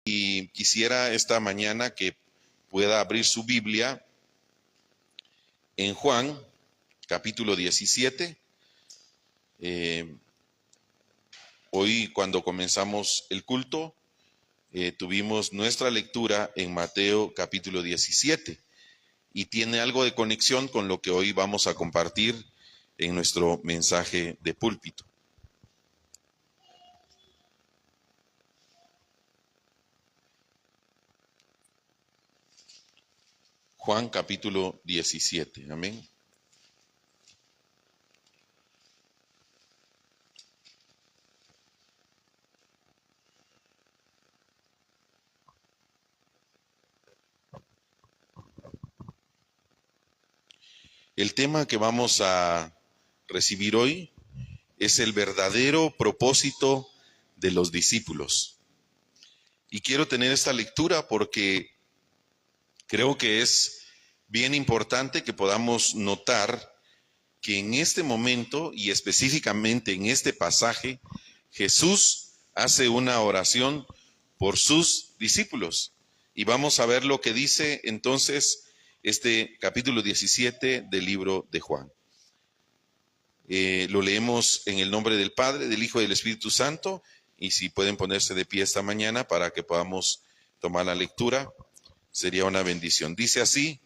Y quisiera esta mañana que pueda abrir su Biblia en Juan, capítulo 17. Hoy, cuando comenzamos el culto, tuvimos nuestra lectura en Mateo, capítulo 17. Y tiene algo de conexión con lo que hoy vamos a compartir en nuestro mensaje de púlpito. Juan capítulo 17, amén. El tema que vamos a recibir hoy es el verdadero propósito de los discípulos. Y quiero tener esta lectura porque creo que es bien importante que podamos notar que en este momento y específicamente en este pasaje, Jesús hace una oración por sus discípulos. Y vamos a ver lo que dice entonces este capítulo 17 del libro de Juan. Lo leemos en el nombre del Padre, del Hijo y del Espíritu Santo. Y si pueden ponerse de pie esta mañana para que podamos tomar la lectura, sería una bendición. Dice así: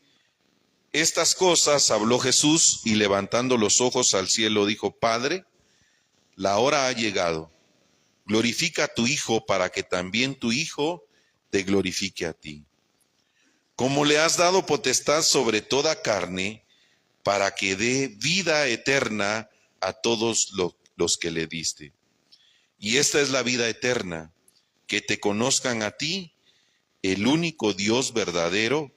estas cosas habló Jesús y levantando los ojos al cielo dijo: Padre, la hora ha llegado. Glorifica a tu Hijo para que también tu Hijo te glorifique a ti. Como le has dado potestad sobre toda carne, para que dé vida eterna a todos los que le diste. Y esta es la vida eterna, que te conozcan a ti, el único Dios verdadero,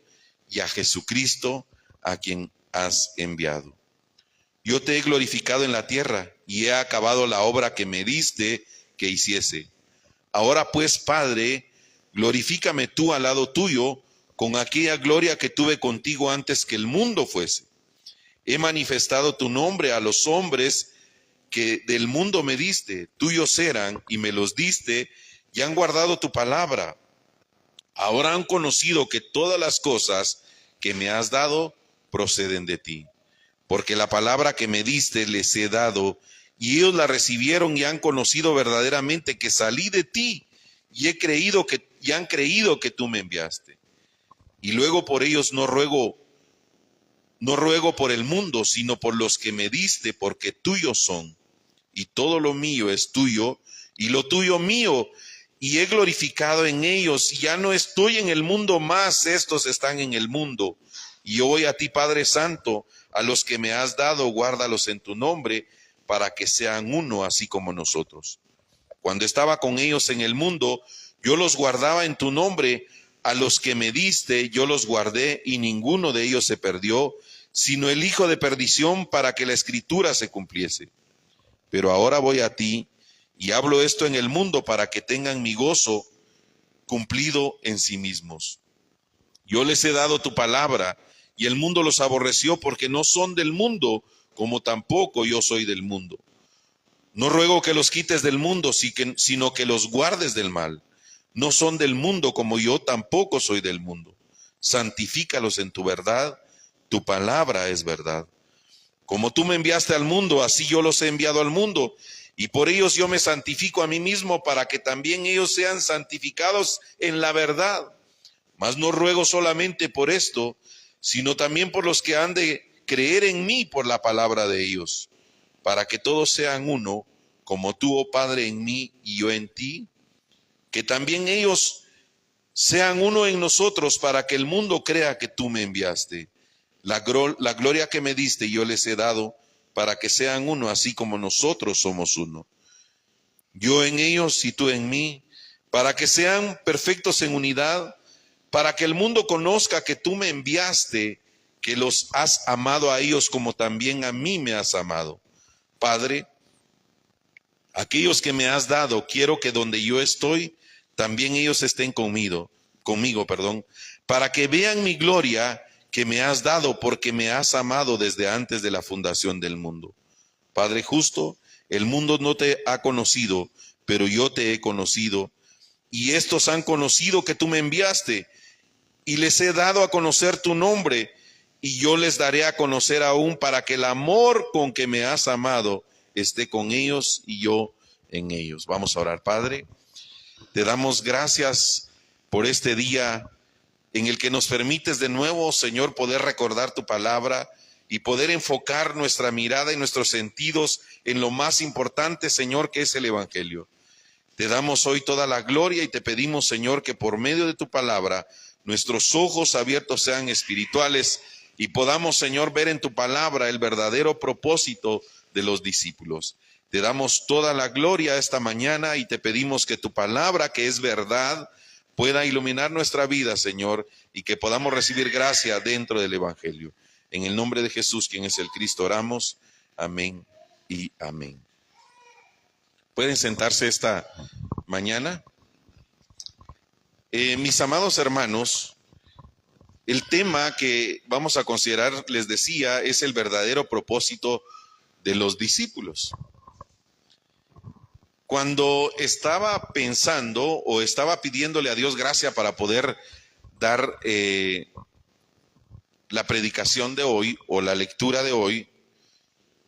y a Jesucristo, a quien has enviado. Yo te he glorificado en la tierra, y he acabado la obra que me diste que hiciese. Ahora pues, Padre, glorifícame tú al lado tuyo, con aquella gloria que tuve contigo antes que el mundo fuese. He manifestado tu nombre a los hombres que del mundo me diste, tuyos eran, y me los diste, y han guardado tu palabra. Ahora han conocido que todas las cosas que me has dado proceden de ti, porque la palabra que me diste les he dado, y ellos la recibieron y han conocido verdaderamente que salí de ti, y han creído que tú me enviaste. Y luego por ellos no ruego por el mundo, sino por los que me diste, porque tuyos son, y todo lo mío es tuyo, y lo tuyo mío, y he glorificado en ellos. Ya no estoy en el mundo más, estos están en el mundo. Y yo voy a ti, Padre Santo, a los que me has dado, guárdalos en tu nombre, para que sean uno, así como nosotros. Cuando estaba con ellos en el mundo, yo los guardaba en tu nombre. A los que me diste, yo los guardé, y ninguno de ellos se perdió, sino el hijo de perdición, para que la escritura se cumpliese. Pero ahora voy a ti, y hablo esto en el mundo, para que tengan mi gozo cumplido en sí mismos. Yo les he dado tu palabra, y el mundo los aborreció, porque no son del mundo, como tampoco yo soy del mundo. No ruego que los quites del mundo, sino que los guardes del mal. No son del mundo, como yo tampoco soy del mundo. Santifícalos en tu verdad, tu palabra es verdad. Como tú me enviaste al mundo, así yo los he enviado al mundo, y por ellos yo me santifico a mí mismo, para que también ellos sean santificados en la verdad. Mas no ruego solamente por esto, sino también por los que han de creer en mí por la palabra de ellos, para que todos sean uno, como tú, oh Padre, en mí y yo en ti, que también ellos sean uno en nosotros, para que el mundo crea que tú me enviaste. La gloria que me diste yo les he dado, para que sean uno, así como nosotros somos uno. Yo en ellos y tú en mí, para que sean perfectos en unidad, para que el mundo conozca que tú me enviaste, que los has amado a ellos como también a mí me has amado. Padre, aquellos que me has dado, quiero que donde yo estoy, también ellos estén conmigo, para que vean mi gloria que me has dado, porque me has amado desde antes de la fundación del mundo. Padre justo, el mundo no te ha conocido, pero yo te he conocido, y estos han conocido que tú me enviaste, y les he dado a conocer tu nombre, y yo les daré a conocer aún, para que el amor con que me has amado esté con ellos y yo en ellos. Vamos a orar. Padre, te damos gracias por este día en el que nos permites de nuevo, Señor, poder recordar tu palabra y poder enfocar nuestra mirada y nuestros sentidos en lo más importante, Señor, que es el Evangelio. Te damos hoy toda la gloria y te pedimos, Señor, que por medio de tu palabra nuestros ojos abiertos sean espirituales y podamos, Señor, ver en tu palabra el verdadero propósito de los discípulos. Te damos toda la gloria esta mañana y te pedimos que tu palabra, que es verdad, pueda iluminar nuestra vida, Señor, y que podamos recibir gracia dentro del Evangelio. En el nombre de Jesús, quien es el Cristo, oramos. Amén y amén. ¿Pueden sentarse esta mañana? Mis amados hermanos, el tema que vamos a considerar, les decía, es el verdadero propósito de los discípulos. Cuando estaba pensando o estaba pidiéndole a Dios gracia para poder dar la predicación de hoy o la lectura de hoy,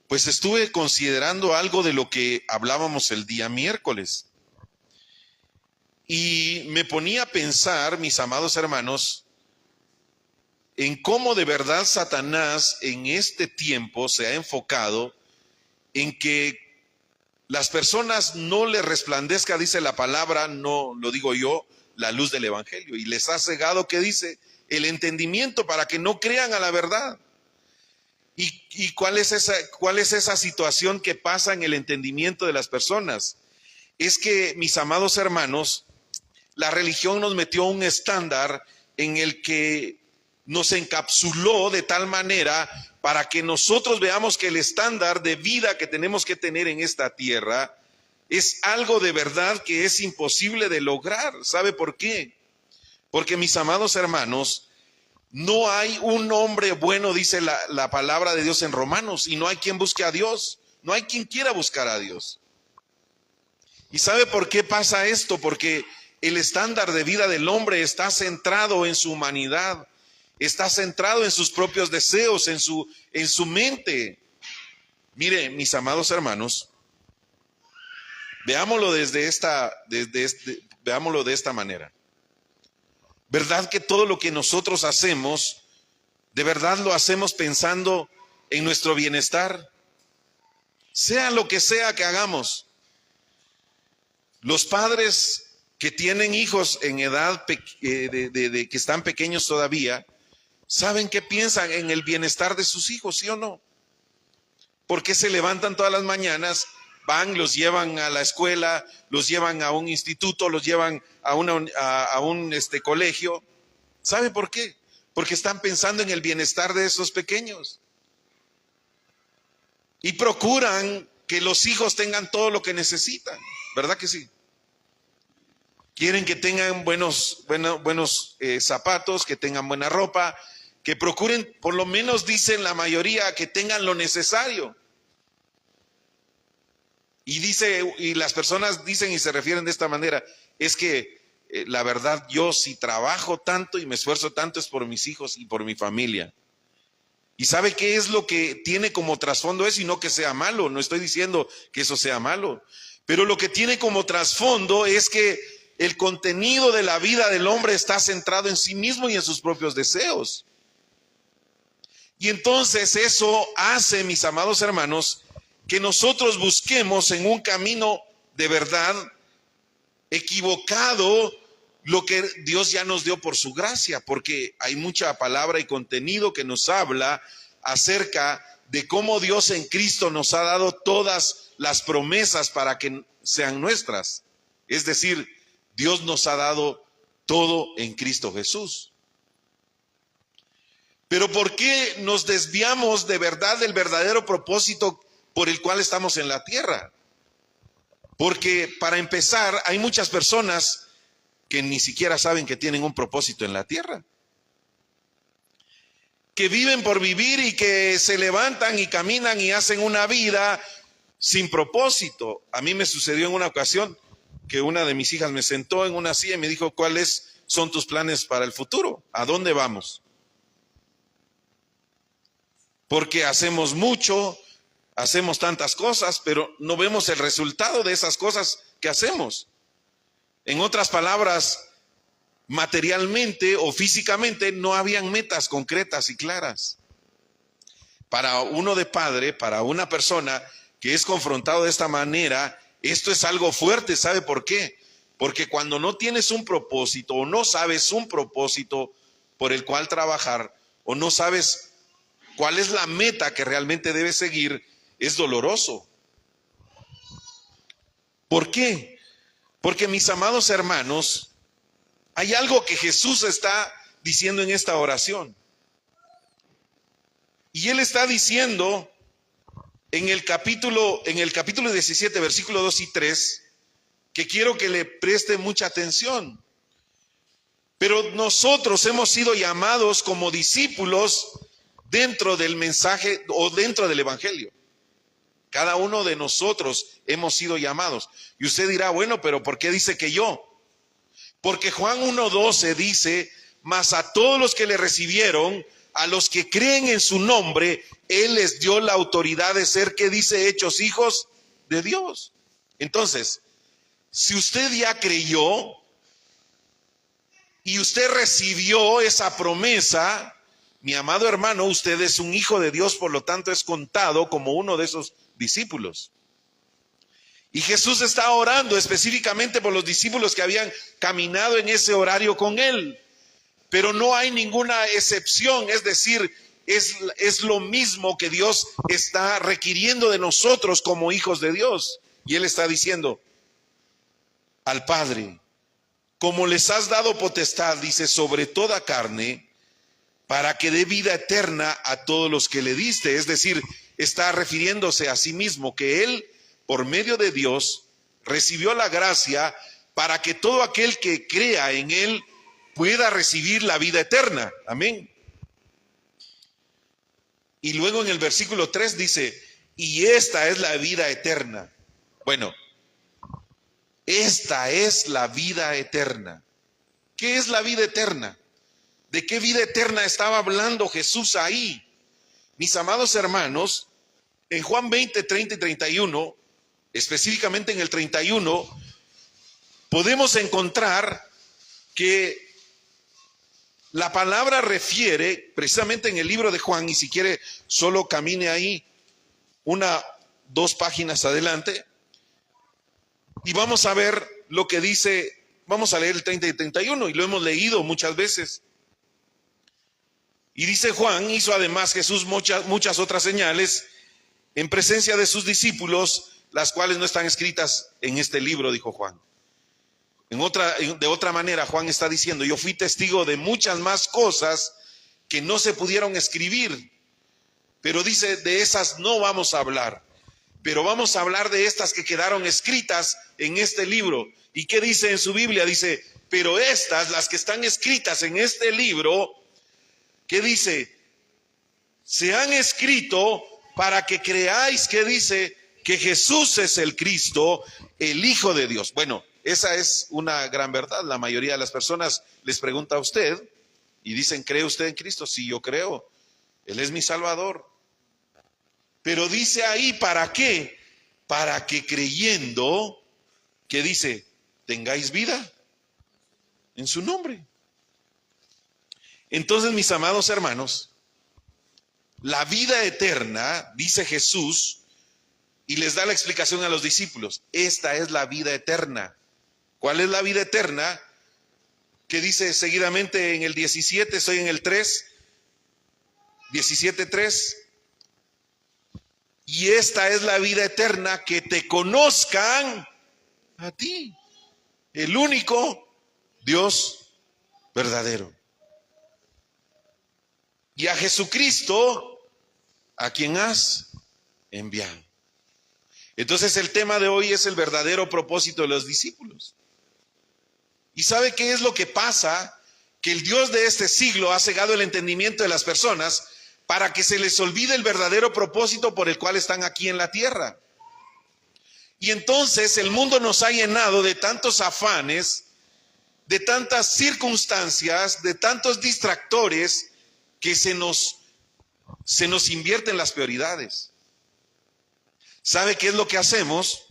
pues estuve considerando algo de lo que hablábamos el día miércoles. Y me ponía a pensar, mis amados hermanos, en cómo de verdad Satanás en este tiempo se ha enfocado en que las personas no les resplandezca, dice la palabra, no lo digo yo, la luz del Evangelio. Y les ha cegado, ¿qué dice? El entendimiento para que no crean a la verdad. ¿Y cuál es esa situación que pasa en el entendimiento de las personas? Es que, mis amados hermanos, la religión nos metió un estándar en el que nos encapsuló de tal manera para que nosotros veamos que el estándar de vida que tenemos que tener en esta tierra es algo de verdad que es imposible de lograr. ¿Sabe por qué? Porque, mis amados hermanos, no hay un hombre bueno, dice la palabra de Dios en Romanos, y no hay quien busque a Dios, no hay quien quiera buscar a Dios. ¿Y sabe por qué pasa esto? Porque el estándar de vida del hombre está centrado en su humanidad, está centrado en sus propios deseos, en su mente. Mire, mis amados hermanos, veámoslo veámoslo de esta manera. ¿Verdad que todo lo que nosotros hacemos, de verdad lo hacemos pensando en nuestro bienestar? Sea lo que sea que hagamos. Los padres que tienen hijos en edad que están pequeños todavía, ¿saben qué piensan en el bienestar de sus hijos, sí o no? Porque se levantan todas las mañanas, van, los llevan a la escuela, los llevan a un instituto, los llevan a un colegio. ¿Sabe por qué? Porque están pensando en el bienestar de esos pequeños. Y procuran que los hijos tengan todo lo que necesitan, ¿verdad que sí? Quieren que tengan buenos zapatos, que tengan buena ropa, que procuren, por lo menos dicen la mayoría, que tengan lo necesario. Y las personas dicen y se refieren de esta manera, es que la verdad, yo si trabajo tanto y me esfuerzo tanto es por mis hijos y por mi familia. ¿Y sabe qué es lo que tiene como trasfondo eso? Y no que sea malo, no estoy diciendo que eso sea malo, pero lo que tiene como trasfondo es que el contenido de la vida del hombre está centrado en sí mismo y en sus propios deseos. Y entonces eso hace, mis amados hermanos, que nosotros busquemos en un camino de verdad equivocado lo que Dios ya nos dio por su gracia, porque hay mucha palabra y contenido que nos habla acerca de cómo Dios en Cristo nos ha dado todas las promesas para que sean nuestras. Es decir, Dios nos ha dado todo en Cristo Jesús. Pero ¿por qué nos desviamos de verdad del verdadero propósito por el cual estamos en la tierra? Porque para empezar, hay muchas personas que ni siquiera saben que tienen un propósito en la tierra. que viven por vivir y que se levantan y caminan y hacen una vida sin propósito. A mí me sucedió en una ocasión que una de mis hijas me sentó en una silla y me dijo, ¿cuáles son tus planes para el futuro? ¿A dónde vamos? Porque hacemos mucho, hacemos tantas cosas, pero no vemos el resultado de esas cosas que hacemos. En otras palabras, materialmente o físicamente no habían metas concretas y claras. Para uno de padre, para una persona que es confrontado de esta manera, esto es algo fuerte. ¿Sabe por qué? Porque cuando no tienes un propósito o no sabes un propósito por el cual trabajar o no sabes cuál es la meta que realmente debes seguir, es doloroso. ¿Por qué? Porque, mis amados hermanos, hay algo que Jesús está diciendo en esta oración. Y Él está diciendo en el capítulo 17, versículo 2 y 3, que quiero que le preste mucha atención. Pero nosotros hemos sido llamados como discípulos dentro del mensaje o dentro del evangelio. Cada uno de nosotros hemos sido llamados. Y usted dirá, bueno, pero ¿por qué dice que yo? Porque Juan 1:12 dice, mas a todos los que le recibieron, a los que creen en su nombre, Él les dio la autoridad de ser, ¿qué dice? Hechos hijos de Dios. Entonces, si usted ya creyó y usted recibió esa promesa, mi amado hermano, usted es un hijo de Dios, por lo tanto es contado como uno de esos discípulos. Y Jesús está orando específicamente por los discípulos que habían caminado en ese horario con Él. Pero no hay ninguna excepción, es decir, es lo mismo que Dios está requiriendo de nosotros como hijos de Dios. Y Él está diciendo al Padre, como les has dado potestad, dice, sobre toda carne, para que dé vida eterna a todos los que le diste. Es decir, está refiriéndose a sí mismo, que Él, por medio de Dios, recibió la gracia para que todo aquel que crea en Él pueda recibir la vida eterna. Amén. Y luego en el versículo 3 dice, y esta es la vida eterna. Bueno, esta es la vida eterna. ¿Qué es la vida eterna? ¿De qué vida eterna estaba hablando Jesús ahí? Mis amados hermanos, en Juan 20, 30 y 31, específicamente en el 31, podemos encontrar que la palabra refiere, precisamente en el libro de Juan, y si quiere solo camine ahí 2 páginas adelante, y vamos a ver lo que dice, vamos a leer el 30 y 31, y lo hemos leído muchas veces. Y dice Juan, hizo además Jesús muchas otras señales en presencia de sus discípulos, las cuales no están escritas en este libro, dijo Juan. De otra manera, Juan está diciendo, yo fui testigo de muchas más cosas que no se pudieron escribir, pero dice, de esas no vamos a hablar, pero vamos a hablar de estas que quedaron escritas en este libro. ¿Y qué dice en su Biblia? Dice, pero estas, las que están escritas en este libro, ¿qué dice? Se han escrito para que creáis, ¿qué dice? Que Jesús es el Cristo, el Hijo de Dios. Bueno, esa es una gran verdad. La mayoría de las personas les pregunta a usted y dicen, ¿cree usted en Cristo? Sí, yo creo. Él es mi Salvador. Pero dice ahí, ¿para qué? Para que creyendo, ¿qué dice? Tengáis vida en su nombre. Entonces, mis amados hermanos, la vida eterna, dice Jesús, y les da la explicación a los discípulos, esta es la vida eterna. ¿Cuál es la vida eterna? Que dice seguidamente en el 17, estoy en el 3, 17:3. Y esta es la vida eterna, que te conozcan a ti, el único Dios verdadero. Y a Jesucristo, a quien has enviado. Entonces el tema de hoy es el verdadero propósito de los discípulos. ¿Y sabe qué es lo que pasa? que el Dios de este siglo ha cegado el entendimiento de las personas para que se les olvide el verdadero propósito por el cual están aquí en la tierra. Y entonces el mundo nos ha llenado de tantos afanes, de tantas circunstancias, de tantos distractores, que se nos invierten las prioridades. ¿Sabe qué es lo que hacemos?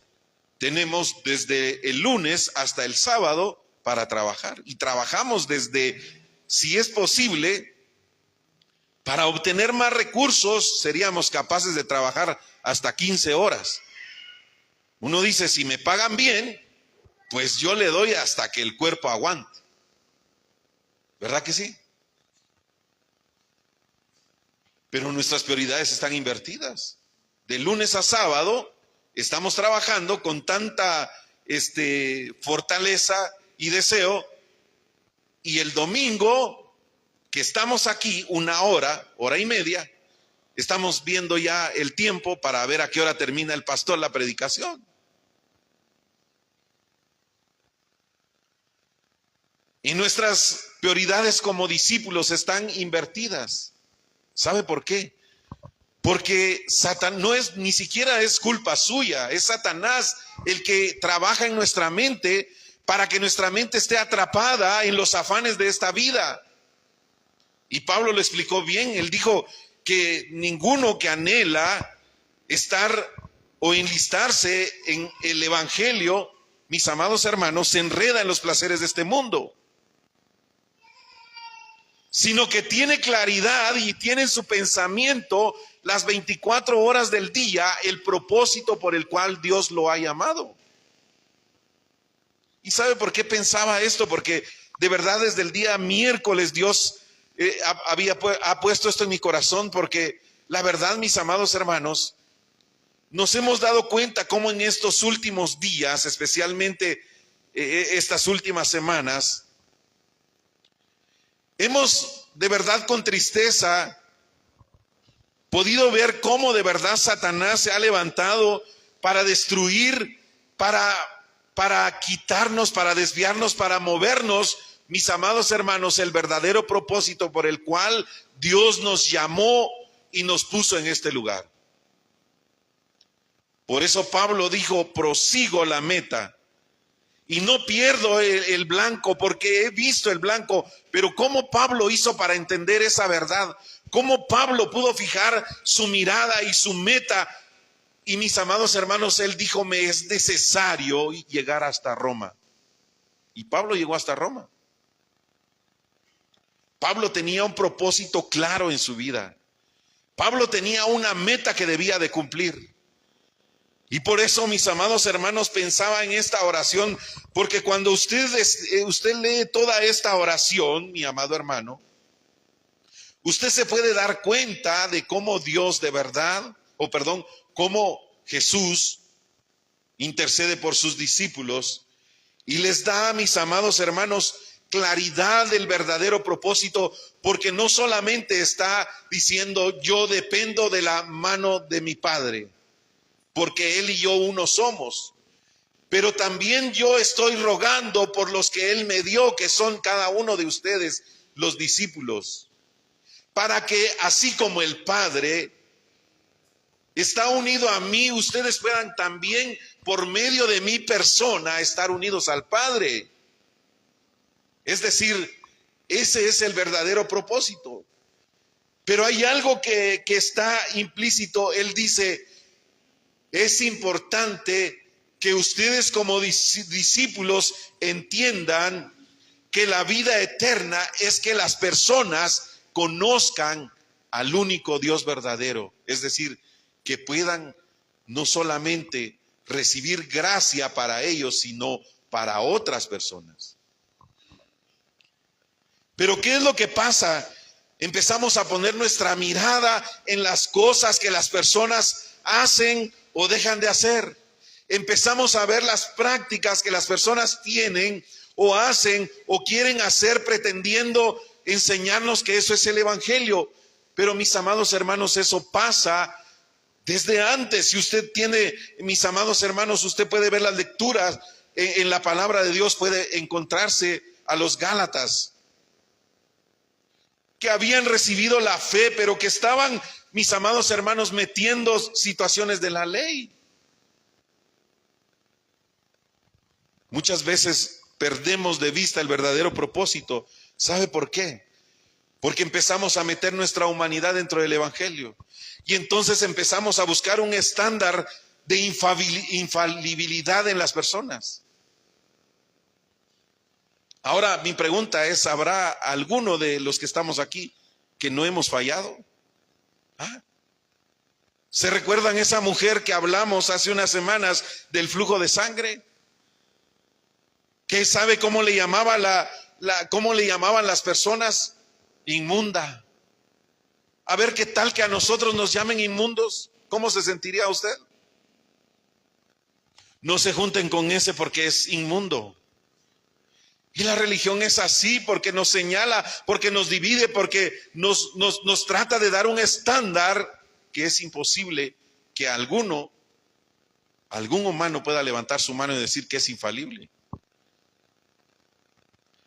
Tenemos desde el lunes hasta el sábado para trabajar. Y trabajamos desde, si es posible, para obtener más recursos, seríamos capaces de trabajar hasta 15 horas. Uno dice, si me pagan bien, pues yo le doy hasta que el cuerpo aguante. ¿Verdad que sí? Pero nuestras prioridades están invertidas. De lunes a sábado estamos trabajando con tanta fortaleza y deseo, y el domingo que estamos aquí, 1 hora, 1:30, estamos viendo ya el tiempo para ver a qué hora termina el pastor la predicación. Y nuestras prioridades como discípulos están invertidas. ¿Sabe por qué? Porque Satanás ni siquiera es culpa suya, es Satanás el que trabaja en nuestra mente para que nuestra mente esté atrapada en los afanes de esta vida. Y Pablo lo explicó bien, él dijo que ninguno que anhela estar o enlistarse en el evangelio, mis amados hermanos, se enreda en los placeres de este mundo, sino que tiene claridad y tiene en su pensamiento las 24 horas del día el propósito por el cual Dios lo ha llamado. ¿Y sabe por qué pensaba esto? Porque de verdad desde el día miércoles Dios ha puesto esto en mi corazón, porque la verdad, mis amados hermanos, nos hemos dado cuenta cómo en estos últimos días, especialmente estas últimas semanas, hemos de verdad con tristeza podido ver cómo de verdad Satanás se ha levantado para destruir, para quitarnos, para desviarnos, para movernos, mis amados hermanos, el verdadero propósito por el cual Dios nos llamó y nos puso en este lugar. Por eso Pablo dijo, prosigo la meta y no pierdo el blanco, porque he visto el blanco. Pero ¿cómo Pablo hizo para entender esa verdad? ¿Cómo Pablo pudo fijar su mirada y su meta? Y mis amados hermanos, él dijo, me es necesario llegar hasta Roma. Y Pablo llegó hasta Roma. Pablo tenía un propósito claro en su vida. Pablo tenía una meta que debía de cumplir. Y por eso, mis amados hermanos, pensaba en esta oración, porque cuando usted lee toda esta oración, mi amado hermano, usted se puede dar cuenta de cómo Dios de verdad, cómo Jesús intercede por sus discípulos y les da, mis amados hermanos, claridad del verdadero propósito, porque no solamente está diciendo yo dependo de la mano de mi Padre, porque Él y yo uno somos, pero también yo estoy rogando por los que Él me dio, que son cada uno de ustedes, los discípulos, para que así como el Padre está unido a mí, ustedes puedan también por medio de mi persona estar unidos al Padre. Es decir, ese es el verdadero propósito. Pero hay algo que está implícito. Él dice, es importante que ustedes como discípulos entiendan que la vida eterna es que las personas conozcan al único Dios verdadero. Es decir, que puedan no solamente recibir gracia para ellos, sino para otras personas. Pero ¿qué es lo que pasa? Empezamos a poner nuestra mirada en las cosas que las personas hacen o dejan de hacer. Empezamos a ver las prácticas que las personas tienen o hacen o quieren hacer, pretendiendo enseñarnos que eso es el evangelio. Pero mis amados hermanos, eso pasa desde antes. Si usted tiene, mis amados hermanos, usted puede ver las lecturas en la palabra de Dios, puede encontrarse a los Gálatas. que habían recibido la fe, pero que estaban, mis amados hermanos, metiendo situaciones de la ley. Muchas veces perdemos de vista el verdadero propósito. ¿Sabe por qué? Porque empezamos a meter nuestra humanidad dentro del evangelio. Y entonces empezamos a buscar un estándar de infalibilidad en las personas. Ahora mi pregunta es, ¿habrá alguno de los que estamos aquí que no hemos fallado? ¿Se recuerdan esa mujer que hablamos hace unas semanas del flujo de sangre? ¿Qué sabe cómo le llamaba cómo le llamaban las personas? Inmunda. A ver, ¿qué tal que a nosotros nos llamen inmundos? ¿Cómo se sentiría usted? No se junten con ese porque es inmundo. Y la religión es así porque nos señala, porque nos divide, porque nos trata de dar un estándar que es imposible que algún humano pueda levantar su mano y decir que es infalible.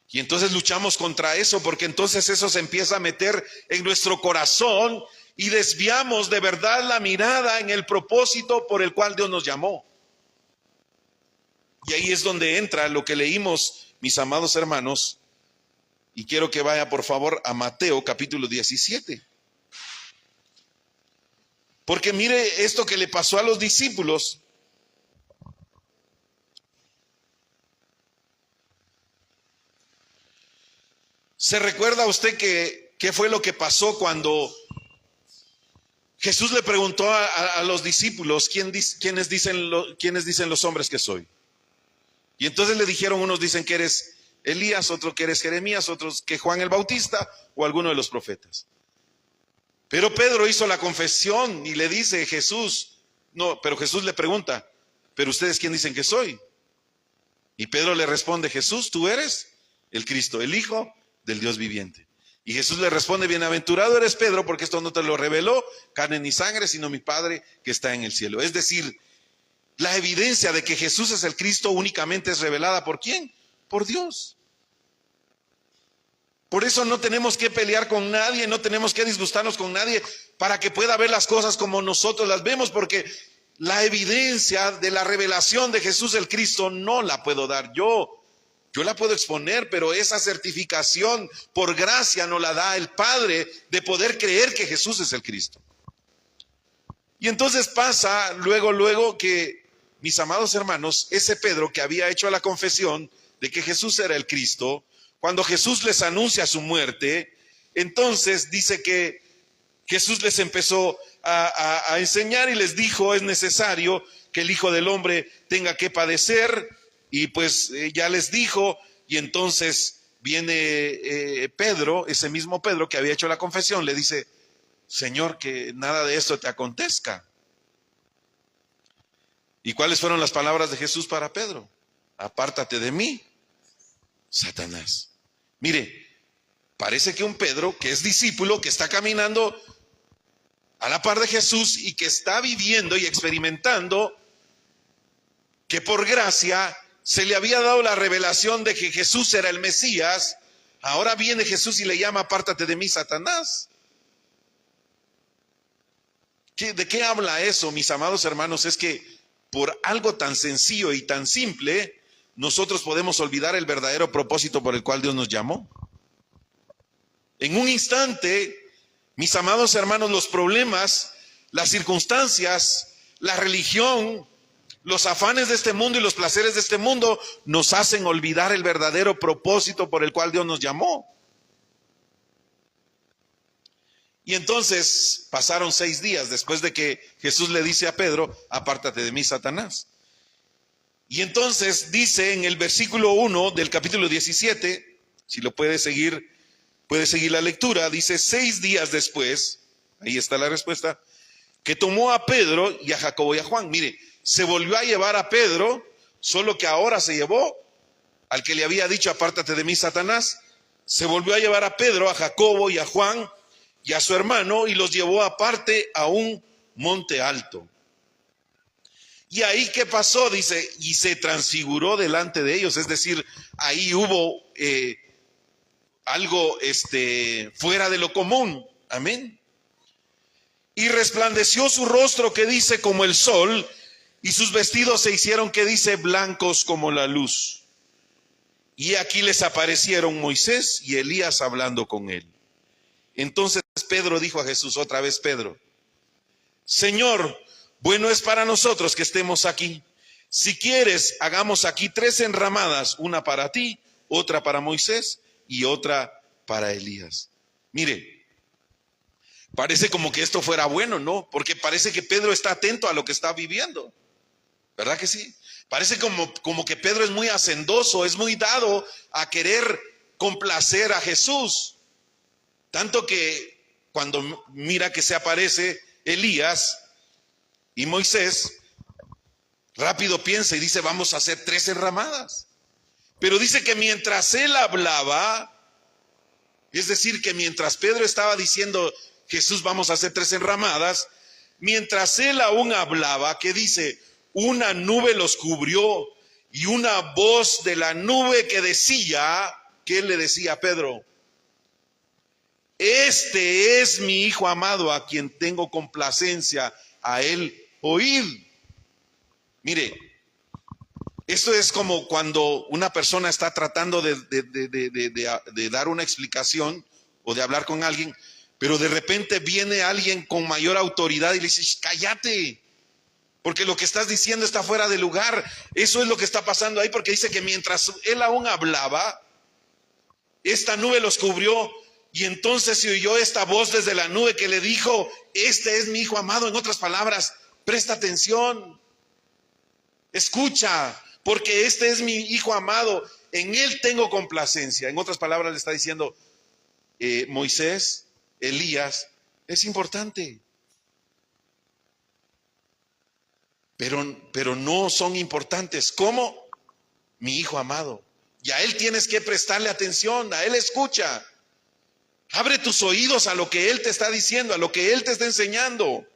Y entonces luchamos contra eso, porque entonces eso se empieza a meter en nuestro corazón y desviamos de verdad la mirada en el propósito por el cual Dios nos llamó. Y ahí es donde entra lo que leímos, mis amados hermanos, y quiero que vaya por favor a Mateo capítulo 17. Porque mire esto que le pasó a los discípulos. ¿Se recuerda usted qué fue lo que pasó cuando Jesús le preguntó a los discípulos, ¿quiénes dicen los hombres que soy? Y entonces le dijeron, unos dicen que eres Elías, otros que eres Jeremías, otros que Juan el Bautista o alguno de los profetas. Pero Pedro hizo la confesión y le dice, pero Jesús le pregunta, ¿pero ustedes quién dicen que soy? Y Pedro le responde, Jesús, tú eres el Cristo, el Hijo del Dios viviente. Y Jesús le responde, bienaventurado eres Pedro, porque esto no te lo reveló carne ni sangre, sino mi Padre que está en el cielo. Es decir, la evidencia de que Jesús es el Cristo únicamente es revelada ¿por quién? Por Dios. Por eso no tenemos que pelear con nadie, no tenemos que disgustarnos con nadie para que pueda ver las cosas como nosotros las vemos, porque la evidencia de la revelación de Jesús el Cristo no la puedo dar yo. Yo la puedo exponer, pero esa certificación por gracia nos la da el Padre de poder creer que Jesús es el Cristo. Y entonces pasa luego que, mis amados hermanos, ese Pedro que había hecho la confesión de que Jesús era el Cristo, cuando Jesús les anuncia su muerte, entonces dice que Jesús les empezó a enseñar y les dijo, es necesario que el Hijo del Hombre tenga que padecer, y pues ya les dijo, y entonces viene Pedro, ese mismo Pedro que había hecho la confesión, le dice, Señor, que nada de esto te acontezca. ¿Y cuáles fueron las palabras de Jesús para Pedro? Apártate de mí, Satanás. Mire, parece que un Pedro que es discípulo, que está caminando a la par de Jesús y que está viviendo y experimentando que por gracia se le había dado la revelación de que Jesús era el Mesías, ahora viene Jesús y le llama, apártate de mí, Satanás. ¿De qué habla eso, mis amados hermanos? Es que por algo tan sencillo y tan simple, nosotros podemos olvidar el verdadero propósito por el cual Dios nos llamó. En un instante, mis amados hermanos, los problemas, las circunstancias, la religión, los afanes de este mundo y los placeres de este mundo nos hacen olvidar el verdadero propósito por el cual Dios nos llamó. Y entonces pasaron 6 días después de que Jesús le dice a Pedro, apártate de mí, Satanás. Y entonces dice en el versículo 1 del capítulo 17, si lo puede seguir la lectura, dice 6 días después, ahí está la respuesta, que tomó a Pedro y a Jacobo y a Juan. Mire, se volvió a llevar a Pedro, solo que ahora se llevó al que le había dicho, apártate de mí, Satanás. Se volvió a llevar a Pedro, a Jacobo y a Juan y a su hermano, y los llevó aparte a un monte alto. Y ahí, ¿qué pasó? Dice, y se transfiguró delante de ellos, es decir, ahí hubo algo fuera de lo común. Amén. Y resplandeció su rostro, que dice, como el sol, y sus vestidos se hicieron, que dice, blancos como la luz. Y aquí les aparecieron Moisés y Elías hablando con él. Entonces Pedro dijo a Jesús, otra vez Pedro: Señor, bueno es para nosotros que estemos aquí. Si quieres, hagamos aquí 3 enramadas, una para ti, otra para Moisés y otra para Elías. Mire, parece como que esto fuera bueno, ¿no? Porque parece que Pedro está atento a lo que está viviendo. ¿Verdad que sí? Parece como que Pedro es muy hacendoso, es muy dado a querer complacer a Jesús. Tanto que cuando mira que se aparece Elías y Moisés, rápido piensa y dice, vamos a hacer 3 enramadas. Pero dice que mientras él hablaba, es decir, que mientras Pedro estaba diciendo, Jesús, vamos a hacer 3 enramadas, mientras él aún hablaba, que dice, una nube los cubrió y una voz de la nube que decía, que él le decía a Pedro: este es mi Hijo amado, a quien tengo complacencia, a él oíd. Mire, esto es como cuando una persona está tratando de dar una explicación o de hablar con alguien, pero de repente viene alguien con mayor autoridad y le dice, cállate, porque lo que estás diciendo está fuera de lugar. Eso es lo que está pasando ahí, porque dice que mientras él aún hablaba, esta nube los cubrió, y entonces se oyó esta voz desde la nube que le dijo, este es mi Hijo amado. En otras palabras, presta atención, escucha, porque este es mi Hijo amado, en él tengo complacencia. En otras palabras le está diciendo, Moisés, Elías, es importante, pero no son importantes como mi Hijo amado. Y a él tienes que prestarle atención, a él escucha. Abre tus oídos a lo que él te está diciendo, a lo que él te está enseñando.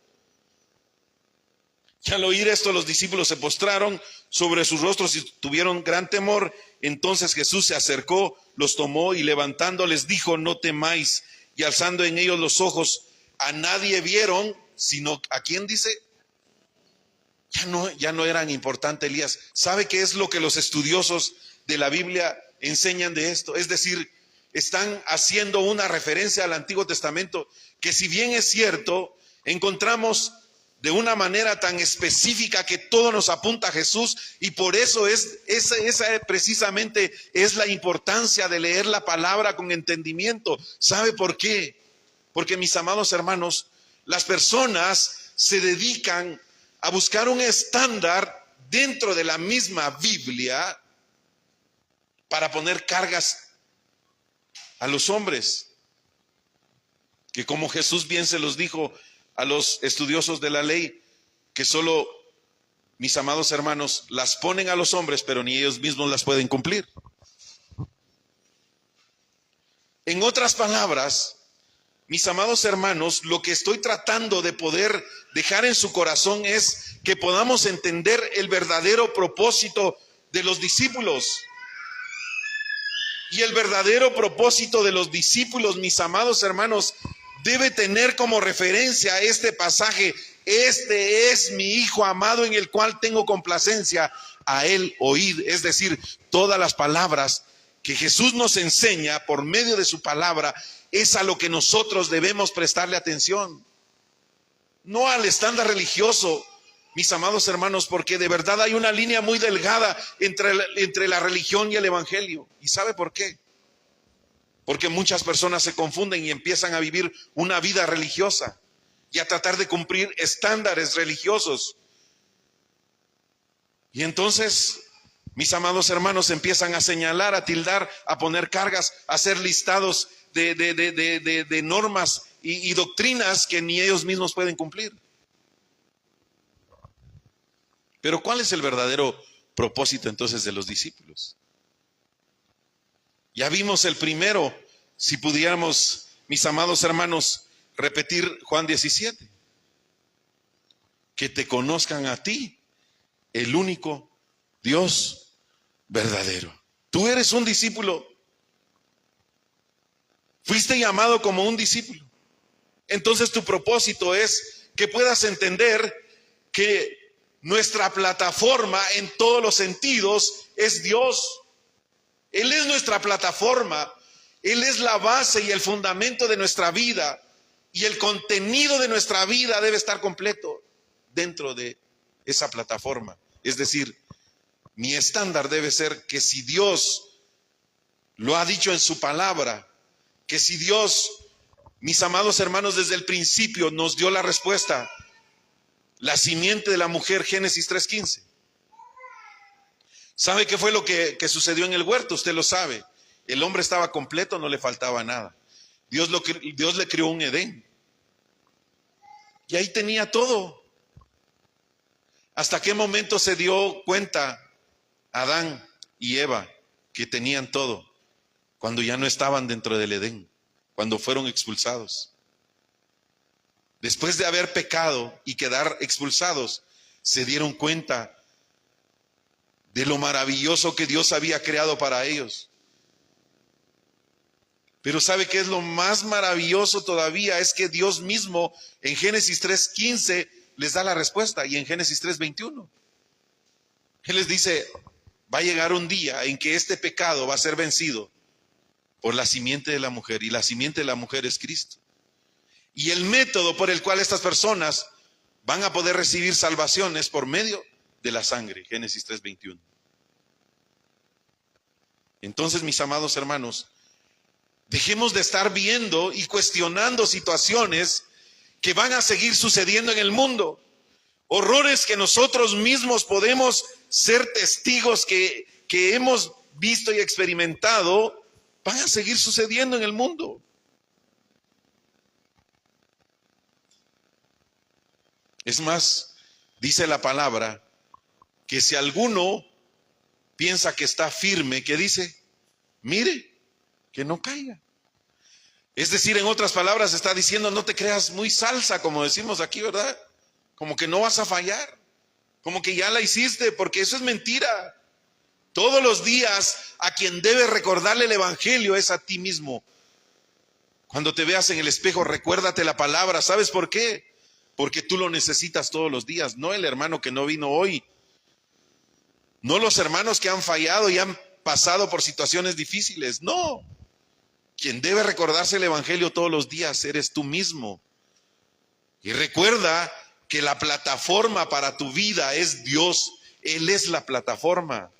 Y al oír esto, los discípulos se postraron sobre sus rostros y tuvieron gran temor. Entonces Jesús se acercó, los tomó y levantándoles dijo, no temáis. Y alzando en ellos los ojos, a nadie vieron, sino, ¿a quién dice? Ya no eran importantes, Elías. ¿Sabe qué es lo que los estudiosos de la Biblia enseñan de esto? Es decir, están haciendo una referencia al Antiguo Testamento, que si bien es cierto, encontramos de una manera tan específica que todo nos apunta a Jesús, y por eso esa precisamente es la importancia de leer la palabra con entendimiento. ¿Sabe por qué? Porque, mis amados hermanos, las personas se dedican a buscar un estándar dentro de la misma Biblia para poner cargas a los hombres, que como Jesús bien se los dijo a los estudiosos de la ley, que solo, mis amados hermanos, las ponen a los hombres, pero ni ellos mismos las pueden cumplir. En otras palabras, mis amados hermanos, lo que estoy tratando de poder dejar en su corazón es que podamos entender el verdadero propósito de los discípulos. Y el verdadero propósito de los discípulos, mis amados hermanos, debe tener como referencia este pasaje: este es mi Hijo amado en el cual tengo complacencia, a él oíd. Es decir, todas las palabras que Jesús nos enseña por medio de su palabra es a lo que nosotros debemos prestarle atención, no al estándar religioso, mis amados hermanos, porque de verdad hay una línea muy delgada entre la religión y el evangelio. ¿Y sabe por qué? Porque muchas personas se confunden y empiezan a vivir una vida religiosa y a tratar de cumplir estándares religiosos. Y entonces, mis amados hermanos, empiezan a señalar, a tildar, a poner cargas, a hacer listados de normas y doctrinas que ni ellos mismos pueden cumplir. Pero ¿cuál es el verdadero propósito entonces de los discípulos? Ya vimos el primero, si pudiéramos, mis amados hermanos, repetir Juan 17. Que te conozcan a ti, el único Dios verdadero. Tú eres un discípulo. Fuiste llamado como un discípulo. Entonces tu propósito es que puedas entender que nuestra plataforma en todos los sentidos es Dios. Él es nuestra plataforma. Él es la base y el fundamento de nuestra vida. Y el contenido de nuestra vida debe estar completo dentro de esa plataforma. Es decir, mi estándar debe ser que si Dios lo ha dicho en su palabra, que si Dios, mis amados hermanos, desde el principio nos dio la respuesta, la simiente de la mujer, Génesis 3:15. ¿Sabe qué fue lo que sucedió en el huerto? Usted lo sabe. El hombre estaba completo, no le faltaba nada. Dios le creó un Edén. Y ahí tenía todo. ¿Hasta qué momento se dio cuenta Adán y Eva que tenían todo? Cuando ya no estaban dentro del Edén, cuando fueron expulsados. Después de haber pecado y quedar expulsados, se dieron cuenta de lo maravilloso que Dios había creado para ellos. Pero ¿sabe qué es lo más maravilloso todavía? Es que Dios mismo en Génesis 3:15 les da la respuesta, y en Génesis 3:21. Él les dice, va a llegar un día en que este pecado va a ser vencido por la simiente de la mujer, y la simiente de la mujer es Cristo. Y el método por el cual estas personas van a poder recibir salvación es por medio de la sangre, Génesis 3:21. Entonces, mis amados hermanos, dejemos de estar viendo y cuestionando situaciones que van a seguir sucediendo en el mundo. Horrores que nosotros mismos podemos ser testigos que hemos visto y experimentado, van a seguir sucediendo en el mundo. Es más, dice la palabra que si alguno piensa que está firme, ¿qué dice? Mire, que no caiga. Es decir, en otras palabras, está diciendo, no te creas muy salsa, como decimos aquí, ¿verdad? Como que no vas a fallar, como que ya la hiciste, porque eso es mentira. Todos los días a quien debes recordarle el evangelio es a ti mismo. Cuando te veas en el espejo, recuérdate la palabra. ¿Sabes por qué? Porque tú lo necesitas todos los días, no el hermano que no vino hoy, no los hermanos que han fallado y han pasado por situaciones difíciles, no. Quien debe recordarse el evangelio todos los días eres tú mismo. Y recuerda que la plataforma para tu vida es Dios. Él es la plataforma.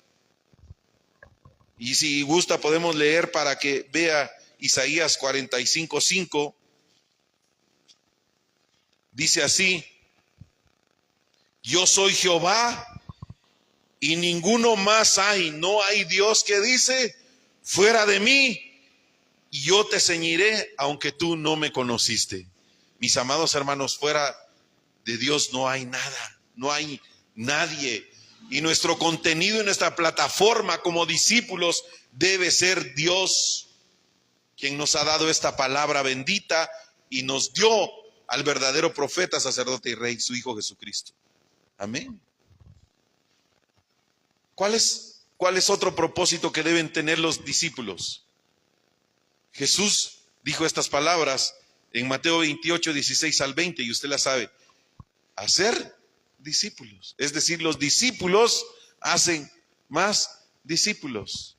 Y si gusta podemos leer para que vea Isaías 45:5. Dice así: yo soy Jehová y ninguno más hay. No hay Dios que dice fuera de mí, y yo te ceñiré aunque tú no me conociste. Mis amados hermanos, fuera de Dios no hay nada, no hay nadie. Y nuestro contenido y nuestra plataforma como discípulos debe ser Dios, quien nos ha dado esta palabra bendita y nos dio al verdadero profeta, sacerdote y rey, su Hijo Jesucristo. Amén. ¿Cuál es otro propósito que deben tener los discípulos? Jesús dijo estas palabras en Mateo 28:16-20, y usted la sabe: hacer discípulos. Es decir, los discípulos hacen más discípulos.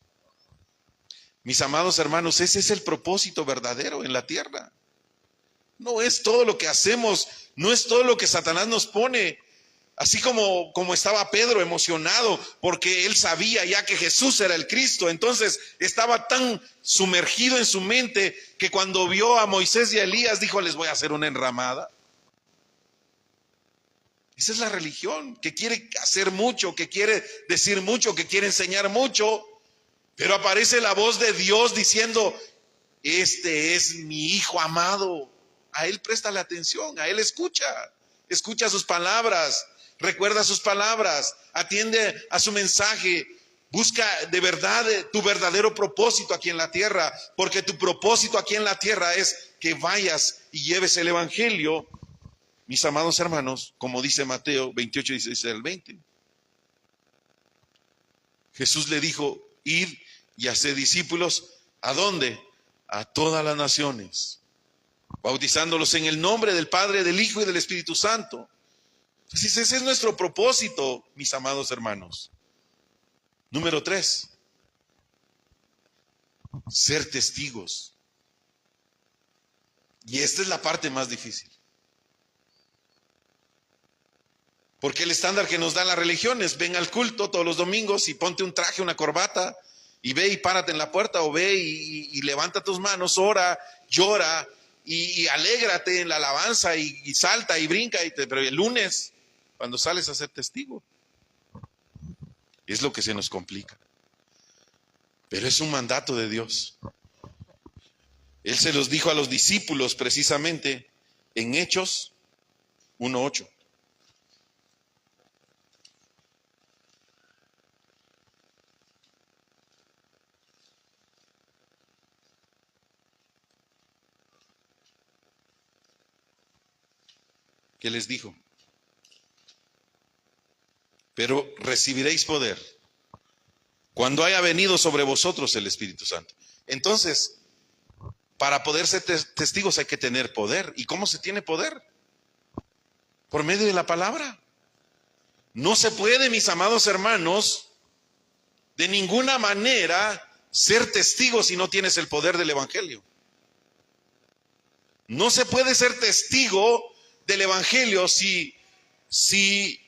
Mis amados hermanos, ese es el propósito verdadero en la tierra. No es todo lo que hacemos, no es todo lo que Satanás nos pone. Así como estaba Pedro emocionado porque él sabía ya que Jesús era el Cristo, entonces estaba tan sumergido en su mente que cuando vio a Moisés y a Elías dijo: les voy a hacer una enramada. Esa es la religión, que quiere hacer mucho, que quiere decir mucho, que quiere enseñar mucho, pero aparece la voz de Dios diciendo: este es mi Hijo amado. A Él presta la atención, a Él escucha sus palabras, recuerda sus palabras, atiende a su mensaje, busca de verdad tu verdadero propósito aquí en la tierra, porque tu propósito aquí en la tierra es que vayas y lleves el evangelio, mis amados hermanos, como dice Mateo 28:16-20. Jesús le dijo: id y haced discípulos. ¿A dónde? a todas las naciones, bautizándolos en el nombre del Padre, del Hijo y del Espíritu Santo. Entonces ese es nuestro propósito, mis amados hermanos. Número 3, ser testigos. Y esta es la parte más difícil. Porque el estándar que nos dan las religiones, ven al culto todos los domingos y ponte un traje, una corbata, y ve y párate en la puerta, o ve y levanta tus manos, ora, llora, y alégrate en la alabanza, y salta y brinca, pero el lunes, cuando sales a ser testigo, es lo que se nos complica. Pero es un mandato de Dios. Él se los dijo a los discípulos precisamente en Hechos 1:8. ¿Qué les dijo? Pero recibiréis poder cuando haya venido sobre vosotros el Espíritu Santo. Entonces, para poder ser testigos hay que tener poder. ¿Y cómo se tiene poder? Por medio de la palabra. No se puede, mis amados hermanos, de ninguna manera ser testigo si no tienes el poder del Evangelio. No se puede ser testigo del Evangelio si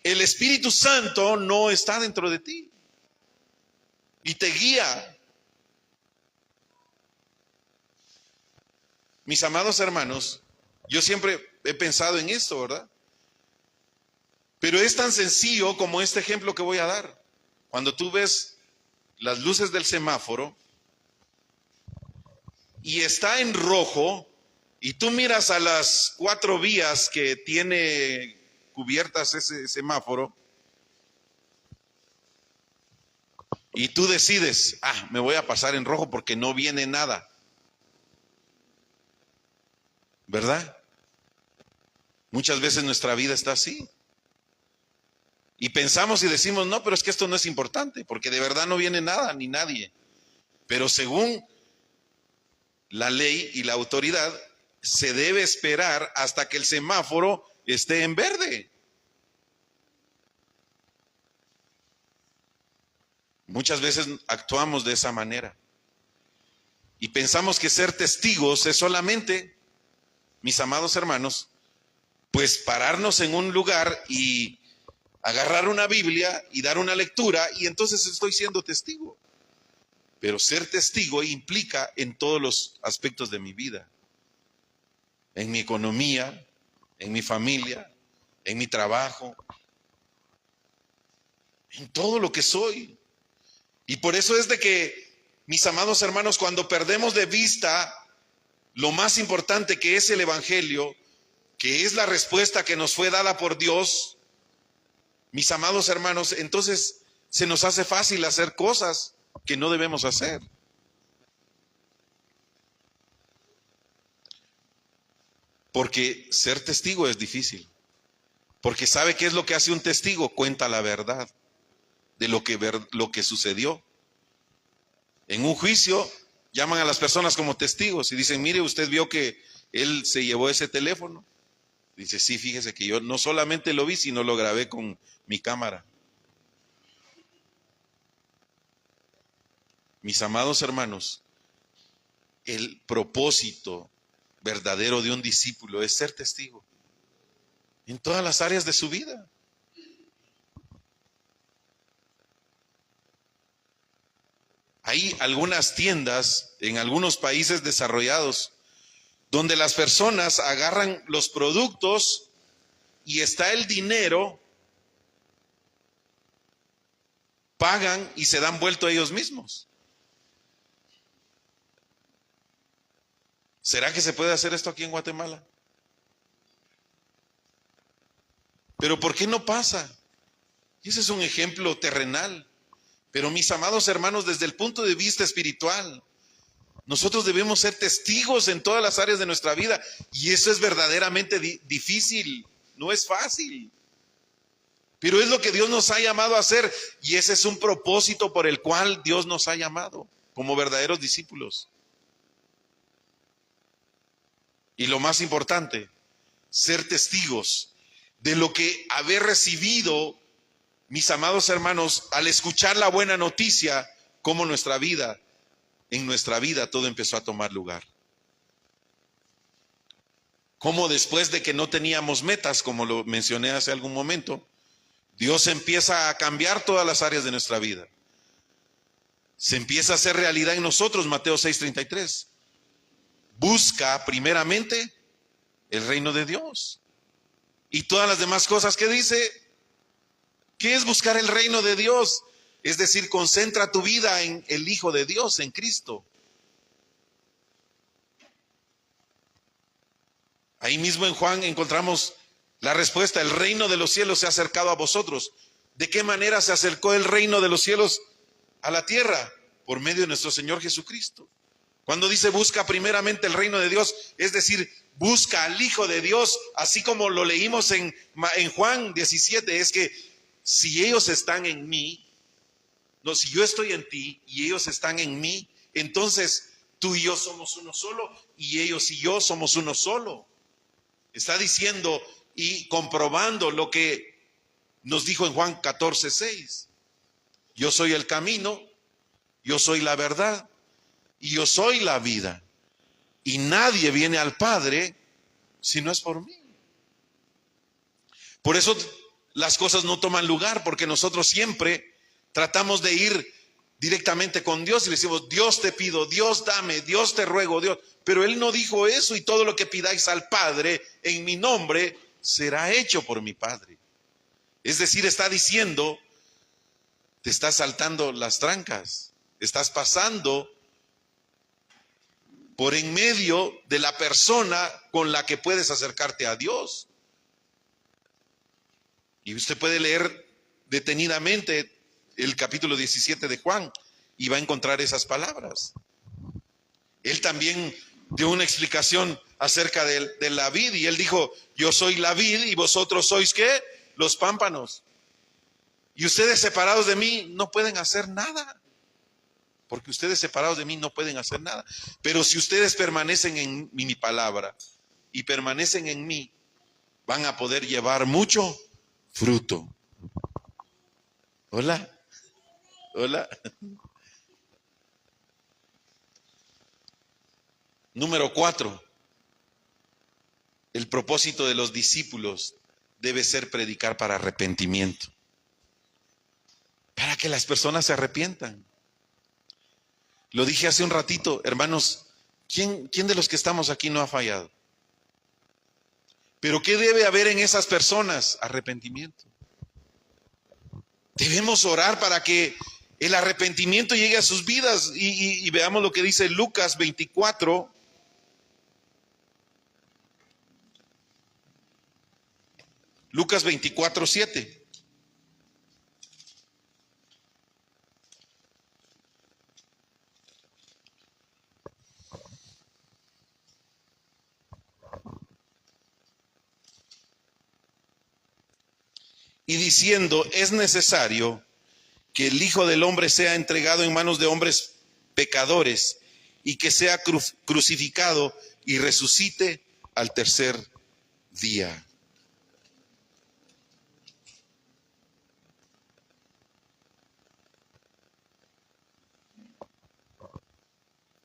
el Espíritu Santo no está dentro de ti y te guía. Mis amados hermanos, yo siempre he pensado en esto, ¿verdad? Pero es tan sencillo como este ejemplo que voy a dar. Cuando tú ves las luces del semáforo y está en rojo, y tú miras a las 4 vías que tiene cubiertas ese semáforo, y tú decides, me voy a pasar en rojo porque no viene nada, ¿verdad? Muchas veces nuestra vida está así. Y pensamos y decimos, no, pero es que esto no es importante, porque de verdad no viene nada ni nadie. Pero según la ley y la autoridad, se debe esperar hasta que el semáforo esté en verde. Muchas veces actuamos de esa manera. Y pensamos que ser testigos es solamente, mis amados hermanos, pues pararnos en un lugar y agarrar una Biblia y dar una lectura, y entonces estoy siendo testigo. Pero ser testigo implica en todos los aspectos de mi vida. En mi economía, en mi familia, en mi trabajo, en todo lo que soy. Y por eso es de que, mis amados hermanos, cuando perdemos de vista lo más importante que es el Evangelio, que es la respuesta que nos fue dada por Dios, mis amados hermanos, entonces se nos hace fácil hacer cosas que no debemos hacer. Porque ser testigo es difícil. Porque ¿sabe qué es lo que hace un testigo? Cuenta la verdad de lo que sucedió. En un juicio llaman a las personas como testigos y dicen, mire, usted vio que él se llevó ese teléfono. Dice, sí, fíjese que yo no solamente lo vi, sino lo grabé con mi cámara. Mis amados hermanos, el propósito verdadero de un discípulo es ser testigo en todas las áreas de su vida. Hay algunas tiendas en algunos países desarrollados donde las personas agarran los productos y está el dinero, pagan y se dan vuelto a ellos mismos. ¿Será que se puede hacer esto aquí en Guatemala? Pero ¿por qué no pasa? Y ese es un ejemplo terrenal. Pero mis amados hermanos, desde el punto de vista espiritual, nosotros debemos ser testigos en todas las áreas de nuestra vida. Y eso es verdaderamente difícil, no es fácil. Pero es lo que Dios nos ha llamado a hacer. Y ese es un propósito por el cual Dios nos ha llamado como verdaderos discípulos. Y lo más importante, ser testigos de lo que haber recibido, mis amados hermanos, al escuchar la buena noticia, cómo en nuestra vida todo empezó a tomar lugar. Cómo después de que no teníamos metas, como lo mencioné hace algún momento, Dios empieza a cambiar todas las áreas de nuestra vida. Se empieza a hacer realidad en nosotros, Mateo 6:33. Busca primeramente el reino de Dios. Y todas las demás cosas que dice, ¿qué es buscar el reino de Dios? Es decir, concentra tu vida en el Hijo de Dios, en Cristo. Ahí mismo en Juan encontramos la respuesta: el reino de los cielos se ha acercado a vosotros. ¿De qué manera se acercó el reino de los cielos a la tierra? Por medio de nuestro Señor Jesucristo. Cuando dice busca primeramente el reino de Dios, es decir, busca al Hijo de Dios, así como lo leímos en Juan 17, es que si ellos están en mí, no, si yo estoy en ti y ellos están en mí, entonces tú y yo somos uno solo y ellos y yo somos uno solo. Está diciendo y comprobando lo que nos dijo en Juan 14:6. Yo soy el camino, yo soy la verdad y yo soy la vida. Y nadie viene al Padre si no es por mí. Por eso las cosas no toman lugar, porque nosotros siempre tratamos de ir directamente con Dios y le decimos: Dios te pido, Dios dame, Dios te ruego, Dios. Pero Él no dijo eso: y todo lo que pidáis al Padre en mi nombre será hecho por mi Padre. Es decir, está diciendo, te estás saltando las trancas, estás pasando por en medio de la persona con la que puedes acercarte a Dios. Y usted puede leer detenidamente el capítulo 17 de Juan y va a encontrar esas palabras. Él también dio una explicación acerca de la vid, y él dijo: yo soy la vid y vosotros sois ¿qué? Los pámpanos. Y ustedes separados de mí no pueden hacer nada. Porque ustedes separados de mí no pueden hacer nada. Pero si ustedes permanecen en mi palabra y permanecen en mí, van a poder llevar mucho fruto. Hola. Hola. Número 4. El propósito de los discípulos debe ser predicar para arrepentimiento. Para que las personas se arrepientan. Lo dije hace un ratito, hermanos, ¿quién de los que estamos aquí no ha fallado? Pero ¿qué debe haber en esas personas? Arrepentimiento. Debemos orar para que el arrepentimiento llegue a sus vidas. Y veamos lo que dice Lucas 24. Lucas 24:7. Y diciendo: es necesario que el Hijo del Hombre sea entregado en manos de hombres pecadores y que sea crucificado y resucite al tercer día.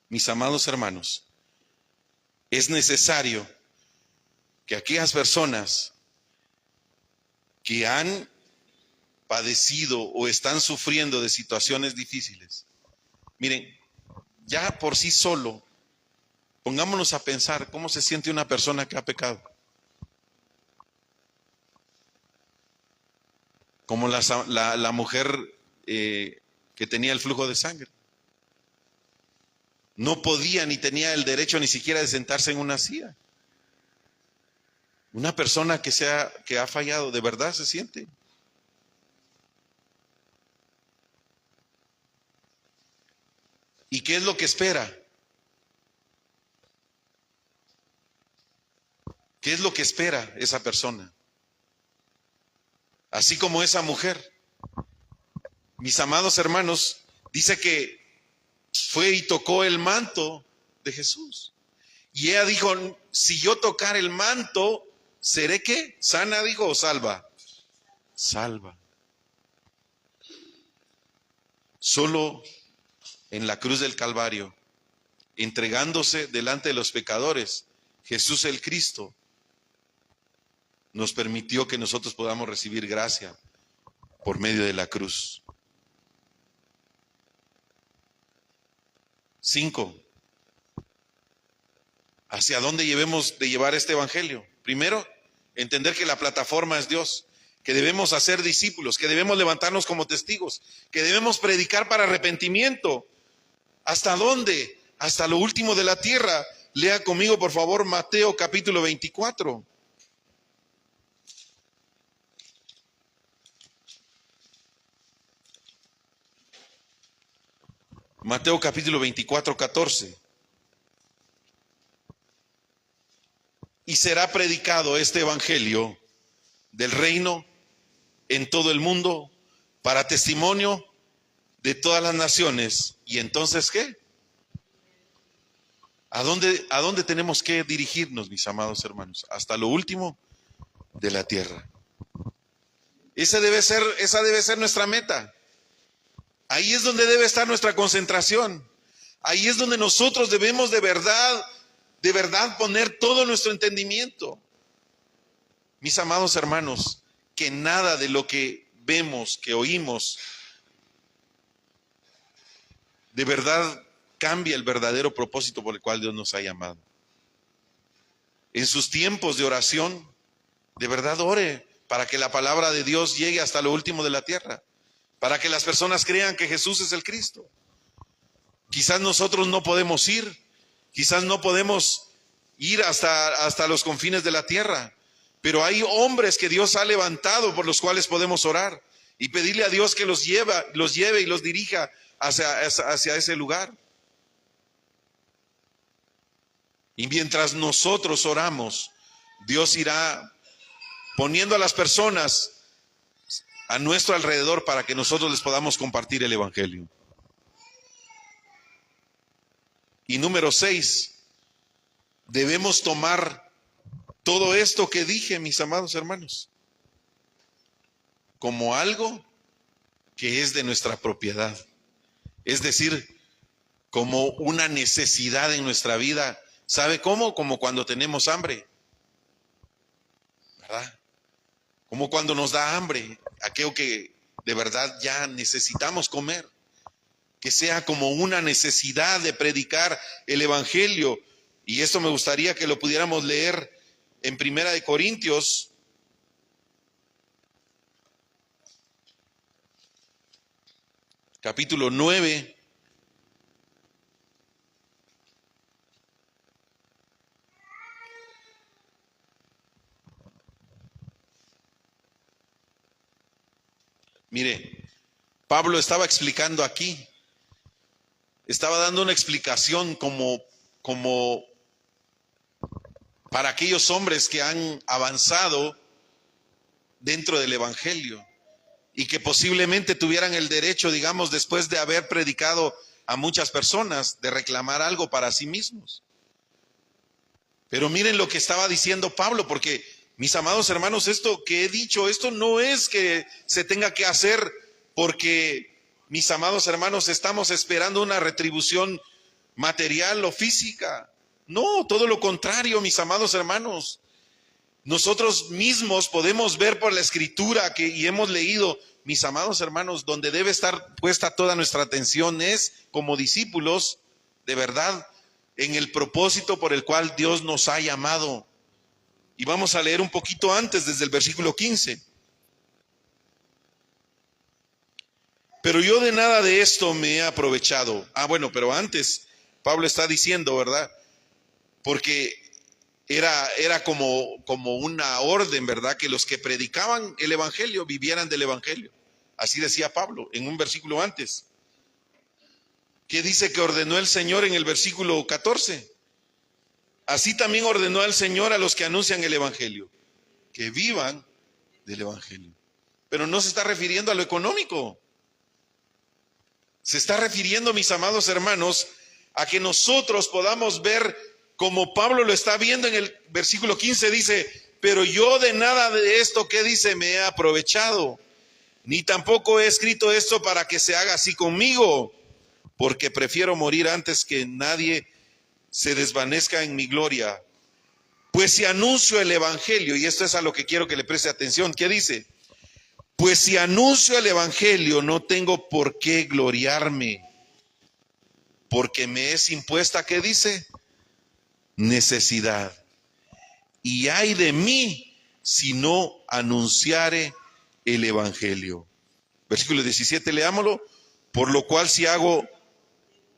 Mis amados hermanos, es necesario que aquellas personas que han padecido o están sufriendo de situaciones difíciles, miren, ya por sí solo, pongámonos a pensar cómo se siente una persona que ha pecado. Como la mujer que tenía el flujo de sangre. No podía ni tenía el derecho ni siquiera de sentarse en una silla. Una persona que ha fallado, de verdad se siente. ¿Y qué es lo que espera? ¿Qué es lo que espera esa persona? Así como esa mujer. Mis amados hermanos, dice que fue y tocó el manto de Jesús. Y ella dijo, si yo tocar el manto, ¿seré qué? ¿Sana, dijo, o salva? Salva. Solo en la cruz del Calvario, entregándose delante de los pecadores, Jesús el Cristo nos permitió que nosotros podamos recibir gracia por medio de la cruz. 5. ¿Hacia dónde debemos de llevar este evangelio? Primero, entender que la plataforma es Dios, que debemos hacer discípulos, que debemos levantarnos como testigos, que debemos predicar para arrepentimiento. ¿Hasta dónde? Hasta lo último de la tierra. Lea conmigo, por favor, Mateo capítulo 24. Mateo capítulo 24, 14. Y será predicado este evangelio del reino en todo el mundo para testimonio de todas las naciones. ¿Y entonces qué? ¿A dónde tenemos que dirigirnos, mis amados hermanos? Hasta lo último de la tierra. Esa debe ser nuestra meta. Ahí es donde debe estar nuestra concentración. Ahí es donde nosotros debemos de verdad poner todo nuestro entendimiento. Mis amados hermanos, que nada de lo que vemos, que oímos, de verdad cambia el verdadero propósito por el cual Dios nos ha llamado. En sus tiempos de oración, de verdad ore para que la palabra de Dios llegue hasta lo último de la tierra, para que las personas crean que Jesús es el Cristo. Quizás nosotros no podemos ir, quizás no podemos ir hasta los confines de la tierra, pero hay hombres que Dios ha levantado por los cuales podemos orar y pedirle a Dios que los lleve y los dirija hacia ese lugar. Y mientras nosotros oramos, Dios irá poniendo a las personas a nuestro alrededor para que nosotros les podamos compartir el evangelio. Y número 6, debemos tomar todo esto que dije, mis amados hermanos, como algo que es de nuestra propiedad. Es decir, como una necesidad en nuestra vida. ¿Sabe cómo? Como cuando tenemos hambre, ¿verdad? Como cuando nos da hambre, aquello que de verdad ya necesitamos comer. Que sea como una necesidad de predicar el evangelio. Y esto me gustaría que lo pudiéramos leer en 1 Corintios, capítulo 9. Mire, Pablo estaba explicando aquí, estaba dando una explicación como para aquellos hombres que han avanzado dentro del evangelio y que posiblemente tuvieran el derecho, digamos, después de haber predicado a muchas personas, de reclamar algo para sí mismos. Pero miren lo que estaba diciendo Pablo, porque mis amados hermanos, esto que he dicho, esto no es que se tenga que hacer porque, mis amados hermanos, estamos esperando una retribución material o física. No, todo lo contrario, mis amados hermanos. Nosotros mismos podemos ver por la escritura y hemos leído, mis amados hermanos, donde debe estar puesta toda nuestra atención es, como discípulos, de verdad, en el propósito por el cual Dios nos ha llamado. Y vamos a leer un poquito antes, desde el versículo 15. Pero yo de nada de esto me he aprovechado. Bueno, pero antes Pablo está diciendo, ¿verdad? Porque era como una orden, ¿verdad? Que los que predicaban el evangelio vivieran del evangelio. Así decía Pablo en un versículo antes. ¿Qué dice que ordenó el Señor en el versículo 14? Así también ordenó el Señor a los que anuncian el evangelio, que vivan del evangelio. Pero no se está refiriendo a lo económico. Se está refiriendo, mis amados hermanos, a que nosotros podamos ver como Pablo lo está viendo en el versículo 15, dice, pero yo de nada de esto que dice me he aprovechado, ni tampoco he escrito esto para que se haga así conmigo, porque prefiero morir antes que nadie se desvanezca en mi gloria. Pues si anuncio el evangelio, y esto es a lo que quiero que le preste atención, ¿qué dice? Pues si anuncio el evangelio, no tengo por qué gloriarme, porque me es impuesta, ¿qué dice? Necesidad. Y ay de mí si no anunciare el evangelio. Versículo 17, leámoslo. Por lo cual si hago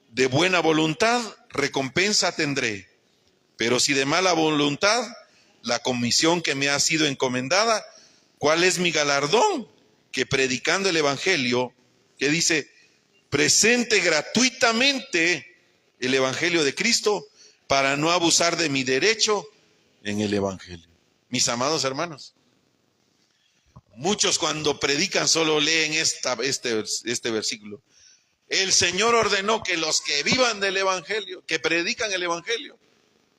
de buena voluntad, recompensa tendré. Pero si de mala voluntad, la comisión que me ha sido encomendada, ¿cuál es mi galardón? Que predicando el evangelio, que dice, presente gratuitamente el evangelio de Cristo, para no abusar de mi derecho en el evangelio. Mis amados hermanos, muchos cuando predican solo leen este versículo. El Señor ordenó que los que vivan del evangelio, que predican el evangelio,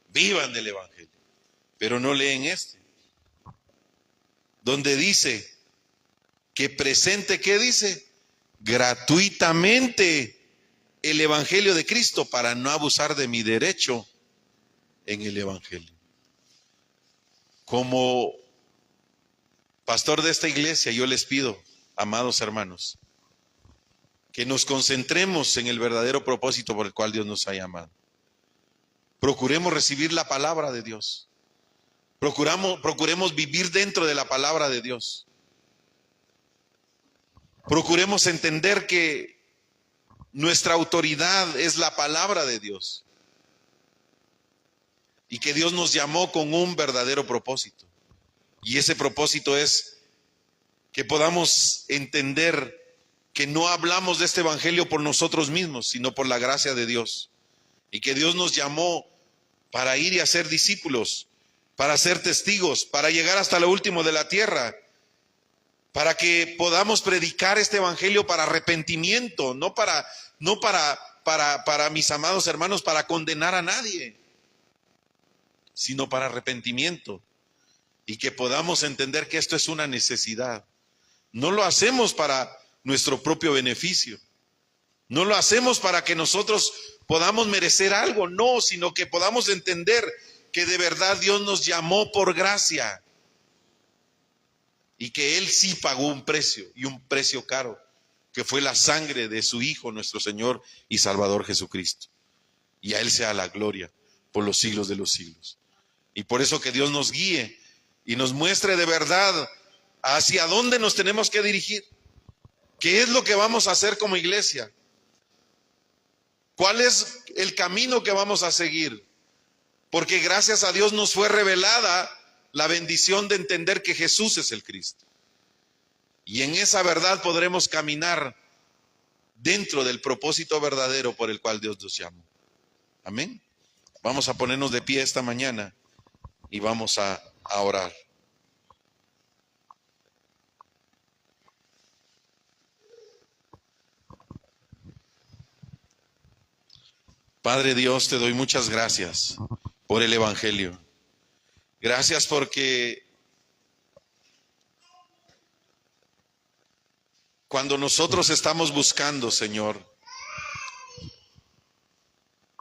vivan del evangelio. Pero no leen donde dice que presente, ¿qué dice? Gratuitamente el evangelio de Cristo, para no abusar de mi derecho en el evangelio. Como pastor de esta iglesia, yo les pido, amados hermanos, que nos concentremos en el verdadero propósito por el cual Dios nos ha llamado. Procuremos recibir la palabra de Dios. Procuremos vivir dentro de la palabra de Dios. Procuremos entender que nuestra autoridad es la palabra de Dios. Y que Dios nos llamó con un verdadero propósito. Y ese propósito es que podamos entender que no hablamos de este evangelio por nosotros mismos, sino por la gracia de Dios. Y que Dios nos llamó para ir y hacer discípulos, para ser testigos, para llegar hasta lo último de la tierra, para que podamos predicar este evangelio para arrepentimiento, no para mis amados hermanos, para condenar a nadie, sino para arrepentimiento, y que podamos entender que esto es una necesidad. No lo hacemos para nuestro propio beneficio, no lo hacemos para que nosotros podamos merecer algo, no, sino que podamos entender que de verdad Dios nos llamó por gracia y que Él sí pagó un precio, y un precio caro, que fue la sangre de su Hijo, nuestro Señor y Salvador Jesucristo. Y a Él sea la gloria por los siglos de los siglos. Y por eso que Dios nos guíe y nos muestre de verdad hacia dónde nos tenemos que dirigir. ¿Qué es lo que vamos a hacer como iglesia? ¿Cuál es el camino que vamos a seguir? Porque gracias a Dios nos fue revelada la bendición de entender que Jesús es el Cristo. Y en esa verdad podremos caminar dentro del propósito verdadero por el cual Dios nos llamó. Amén. Vamos a ponernos de pie esta mañana y vamos a orar. Padre Dios, te doy muchas gracias por el evangelio. Gracias porque cuando nosotros estamos buscando, Señor,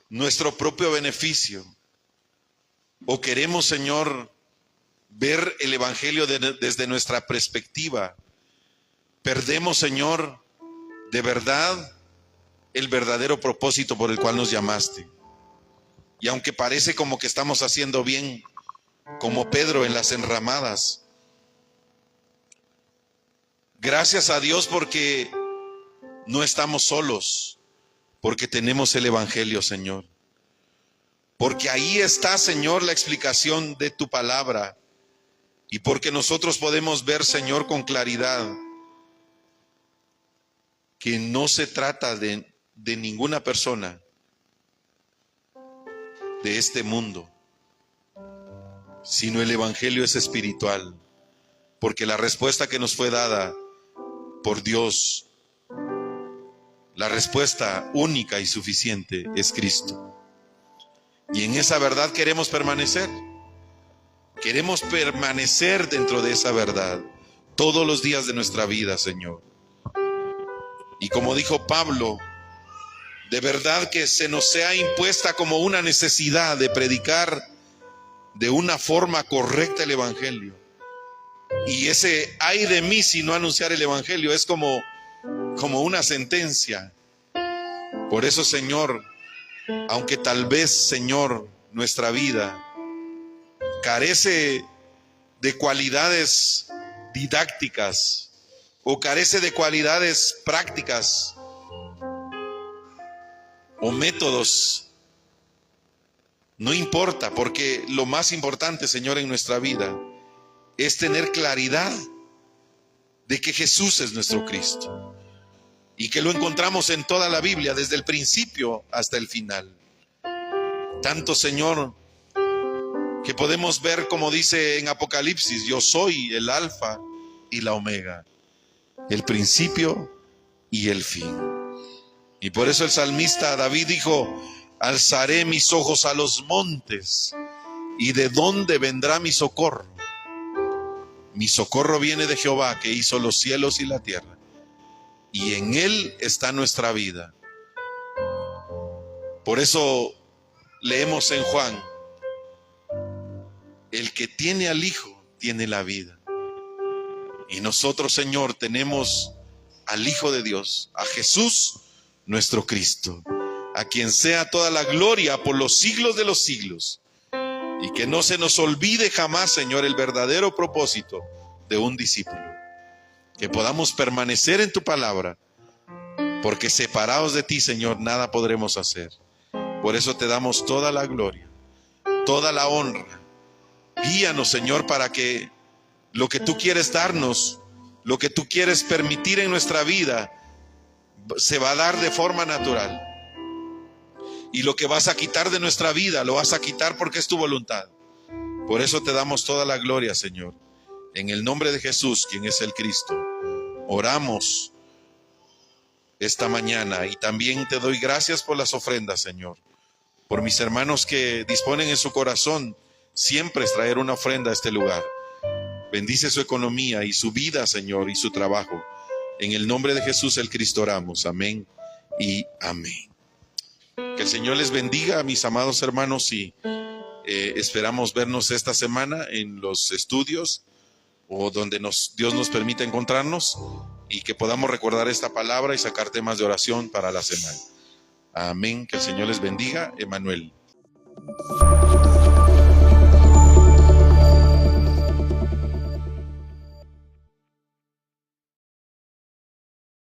nuestro propio beneficio, o queremos, Señor, ver el evangelio desde nuestra perspectiva, perdemos, Señor, de verdad el verdadero propósito por el cual nos llamaste. Y aunque parece como que estamos haciendo bien, como Pedro en las enramadas, gracias a Dios porque no estamos solos, porque tenemos el evangelio, Señor. Porque ahí está, Señor, la explicación de tu palabra. Y porque nosotros podemos ver, Señor, con claridad que no se trata de ninguna persona de este mundo, sino el evangelio es espiritual, porque la respuesta que nos fue dada por Dios, la respuesta única y suficiente es Cristo. Y en esa verdad queremos permanecer. Queremos permanecer dentro de esa verdad todos los días de nuestra vida, Señor. Y como dijo Pablo, de verdad que se nos sea impuesta como una necesidad de predicar de una forma correcta el Evangelio. Y ese ay de mí si no anunciar el Evangelio es como una sentencia. Por eso, Señor, aunque tal vez, Señor, nuestra vida carece de cualidades didácticas o carece de cualidades prácticas o métodos, no importa, porque lo más importante, Señor, en nuestra vida es tener claridad de que Jesús es nuestro Cristo y que lo encontramos en toda la Biblia, desde el principio hasta el final. Tanto, Señor, que podemos ver como dice en Apocalipsis: yo soy el alfa y la omega, el principio y el fin. Y por eso el salmista David dijo: alzaré mis ojos a los montes, ¿y de dónde vendrá mi socorro? Mi socorro viene de Jehová, que hizo los cielos y la tierra, y en él está nuestra vida. Por eso leemos en Juan: el que tiene al Hijo tiene la vida. Y nosotros, Señor, tenemos al Hijo de Dios, a Jesús, nuestro Cristo, a quien sea toda la gloria por los siglos de los siglos. Y que no se nos olvide jamás, Señor, el verdadero propósito de un discípulo. Que podamos permanecer en tu palabra, porque separados de ti, Señor, nada podremos hacer. Por eso te damos toda la gloria, toda la honra. Guíanos, Señor, para que lo que tú quieres darnos, lo que tú quieres permitir en nuestra vida, se va a dar de forma natural. Y lo que vas a quitar de nuestra vida, lo vas a quitar porque es tu voluntad. Por eso te damos toda la gloria, Señor. En el nombre de Jesús, quien es el Cristo, oramos esta mañana. Y también te doy gracias por las ofrendas, Señor. Por mis hermanos que disponen en su corazón siempre es traer una ofrenda a este lugar. Bendice su economía y su vida, Señor, y su trabajo. En el nombre de Jesús el Cristo oramos. Amén y amén. Que el Señor les bendiga, mis amados hermanos, y esperamos vernos esta semana en los estudios o donde Dios nos permita encontrarnos, y que podamos recordar esta palabra y sacar temas de oración para la semana. Amén. Que el Señor les bendiga. Emanuel.